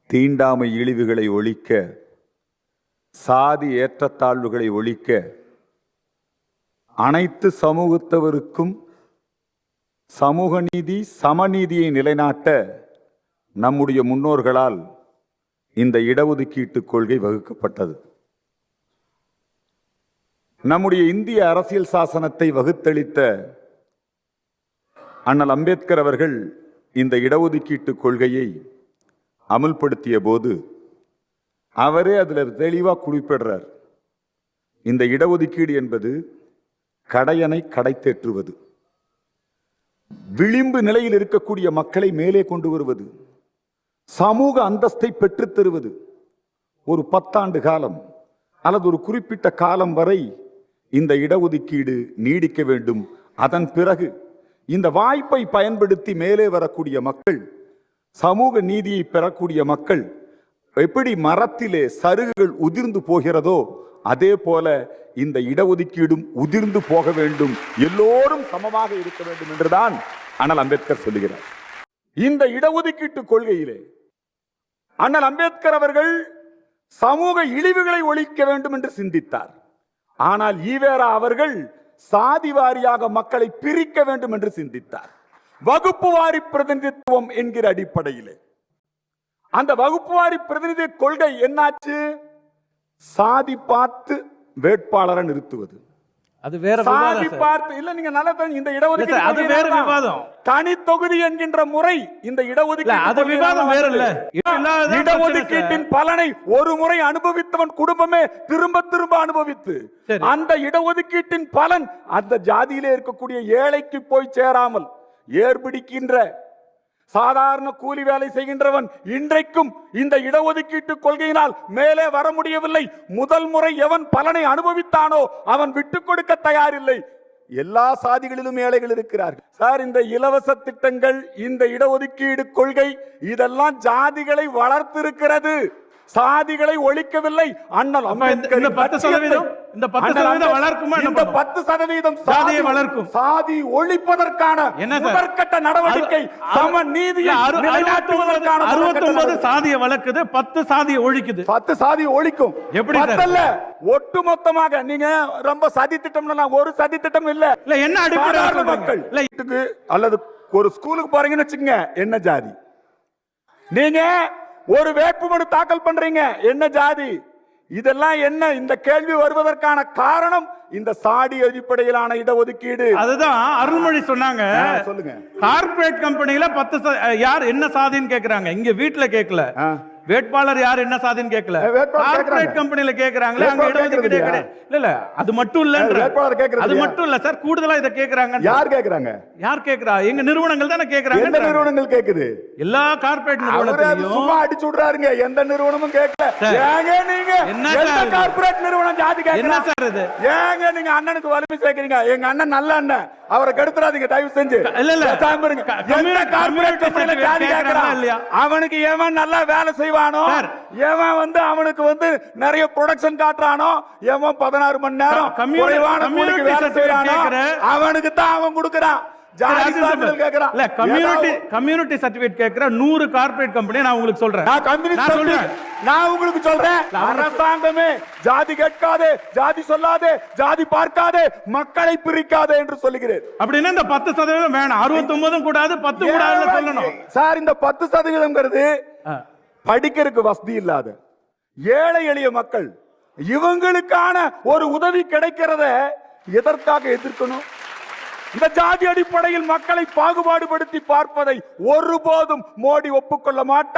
தீண்டாமை இழிவுகளை ஒழிக்க, சாதி ஏற்றத்தாழ்வுகளை ஒழிக்க, அனைத்து சமூகத்தவருக்கும் சமூக நீதி சமநீதியை நிலைநாட்ட நம்முடைய முன்னோர்களால் இந்த இடஒதுக்கீட்டு கொள்கை வகுக்கப்பட்டது. நம்முடைய இந்திய அரசியல் சாசனத்தை வகுத்தளித்த அண்ணல் அம்பேத்கர் அவர்கள் இந்த இடஒதுக்கீட்டு கொள்கையை அமுல்படுத்திய போது அவரே அதில் தெளிவா குறிப்பிடுறார். இந்த இடஒதுக்கீடு என்பது கடையனை கடை தேற்றுவது, விளிம்பு நிலையில் இருக்கக்கூடிய மக்களை மேலே கொண்டு வருவது, சமூக அந்தஸ்தை பெற்றுத் தருவது. ஒரு 10 ஆண்டு காலம் அல்லது ஒரு குறிப்பிட்ட காலம் வரை இந்த இடஒதுக்கீடு நீடிக்க வேண்டும். அதன் பிறகு இந்த வாய்ப்பை பயன்படுத்தி மேலே வரக்கூடிய மக்கள், சமூக நீதியை பெறக்கூடிய மக்கள் எப்படி மரத்திலே சருகுகள் உதிர்ந்து போகிறதோ அதே போல இந்த இடஒதுக்கீடும் உதிர்ந்து போக வேண்டும், எல்லோரும் சமமாக இருக்க வேண்டும் என்றுதான் அண்ணல் அம்பேத்கர் சொல்லுகிறார். இந்த இடஒதுக்கீட்டு கொள்கையிலே அண்ணல் அம்பேத்கர் அவர்கள் சமூக இழிவுகளை ஒழிக்க வேண்டும் என்று சிந்தித்தார். ஆனால் ஈவேரா அவர்கள் சாதி வாரியாக மக்களை பிரிக்க வேண்டும் என்று சிந்தித்தார். வகுப்பு வாரி பிரதிநிதித்துவம் என்கிற அடிப்படையில் அந்த வகுப்பு வாரி பிரதிநிதி கொள்கை என்னாச்சு? சாதி பார்த்து வேட்பாளரை நிறுத்துவது. அது வேற சாதி பார்த்து இல்ல, நீங்க நல்லா இந்த இடஒதுக்கீடு அது வேற விவாதம். தனி தொகுதி என்கின்ற முறை இந்த இடஒதுக்கீடு அது விவாதம் வேற இல்ல. இடஒதுக்கீட்டின் பலனை ஒரு முறை அனுபவித்தவன் குடும்பமே திரும்ப திரும்ப அனுபவித்து அந்த இடஒதுக்கீட்டின் பலன் அந்த ஜாதியிலே இருக்கக்கூடிய ஏழைக்கு போய் சேராமல் ஏற்பிடிக்கின்ற சாதாரண கூலி வேலை செய்கின்றவன் இன்றைக்கும் இந்த இடஒதுக்கீட்டு கொள்கையினால் மேலே வர முடியவில்லை. முதல் முறை எவன் பலனை அனுபவித்தானோ அவன் விட்டுக் கொடுக்க தயாரில்லை. எல்லா சாதிகளிலும் ஏழைகள் இருக்கிறார்கள் சார். இந்த இலவச திட்டங்கள், இந்த இடஒதுக்கீடு கொள்கை இதெல்லாம் ஜாதிகளை வளர்த்திருக்கிறது, சாதிகளை ஒழிக்கவில்லை. அண்ணல் அம்பேத்கர் இந்த 10% வளர்க்குமா? இந்த 10% சாதியை வளர்க்கும், சாதி ஒழிப்பதற்கான முதற்கட்ட நடவடிக்கை, சம நீதியை நிலைநாட்டுவதற்கான 69 சாதியை வளர்க்குது, 10 சாதியை ஒழிக்குது. 10 சாதியை ஒழிக்கும். எப்படி அல்ல, ஒட்டுமொத்தமாக நீங்க ரொம்ப சதி திட்டம், ஒரு சதி திட்டம் இல்ல. என்ன அடிப்படை மக்கள் அல்லது ஒரு ஸ்கூலுக்கு போறீங்கன்னு வச்சுக்கோங்க, என்ன ஜாதி? நீங்க ஒரு வேட்புமனு தாக்கல் பண்றீங்க, என்ன ஜாதி? இதெல்லாம் என்ன? இந்த கேள்வி வருவதற்கான காரணம் இந்த சாதி அடிப்படையிலான இடஒதுக்கீடு. அதுதான் அருள்மொழி சொன்னாங்க. சொல்லுங்க. கார்ப்பரேட் கம்பெனில 10 யார் என்ன சாதின்னு கேக்குறாங்க, இங்க வீட்டுல கேட்கல. வேட்பாளர் யார் என்ன சாதின்னு கேட்கல, கார்ப்பரேட் கம்பெனில கேக்குறாங்களே, அங்க இடஒதுக்கீடு கிடையாது. இல்ல அது மட்டும் இல்ல, அது மட்டும் இல்ல சார், கூடுதலா இத கேக்குறாங்க. யார் கேக்குறாங்க? யார் கேக்குறா? எங்க நிறுவனங்கள் தானே கேக்குறாங்க. எந்த நிறுவனங்கள் கேக்குது? எல்லா கார்ப்பரேட் நிறுவனத்தையும் சும்மா அடிச்சு விடுறாருங்க. எந்த நிறுவனமும் கேட்கல. ஏங்க நீங்க எந்த கார்ப்பரேட் நிறுவனம் ஜாதி கேக்குறா? என்ன சார் இது? ஏங்க நீங்க அண்ணனுக்கு வலிமை சேர்க்கறீங்க? எங்க அண்ணன் நல்ல அண்ணன், அவரை கெடுத்துறாதீங்க தயவு செஞ்சு. இல்ல இல்ல சாம்பருங்க. எந்த கார்ப்பரேட் கம்பெனில ஜாதி கேக்குறா இல்லையா? அவனுக்கு எவன் நல்லா வேலை செய்வானோ, எவன் அவனுக்கு நிறைய ப்ரொடக்ஷன் காட்டுறானோ, எவன் 16 மணி நேரம் குறைவான கூலிக்கு வேலை செய்றானோ அவனுக்கு தான் அவன் கொடுக்கறான். கம்யூனிட்டி சர்டிபிகேட் கேக்குற 100 கார்ப்பரேட் கம்பெனி நான் உங்களுக்கு சொல்றேன். நான் உங்களுக்கு சொல்றேன், அரசாங்கமே ஜாதி கேட்காதே, ஜாதி சொல்லாதே, ஜாதி பார்க்காதே, மக்களை பிரிக்காதே என்று சொல்லுகிறேன். அப்படின்னா இந்த 10% வேணாம், 69 கூடாது, 10 கூடாதுன்னு சொல்லணும் சார். இந்த 10%ங்கிறது படிக்கிறதுக்கு வசதி இல்லாத ஏழை எளிய மக்கள், இவங்களுக்கான ஒரு உதவி கிடைக்கிறத எதற்காக எதிர்க்கணும்? இந்த ஜாதி அடிப்படையில் மக்களை பாகுபாடுபடுத்தி பார்ப்பதை ஒருபோதும் மோடி ஒப்புக்கொள்ள மாட்டார்.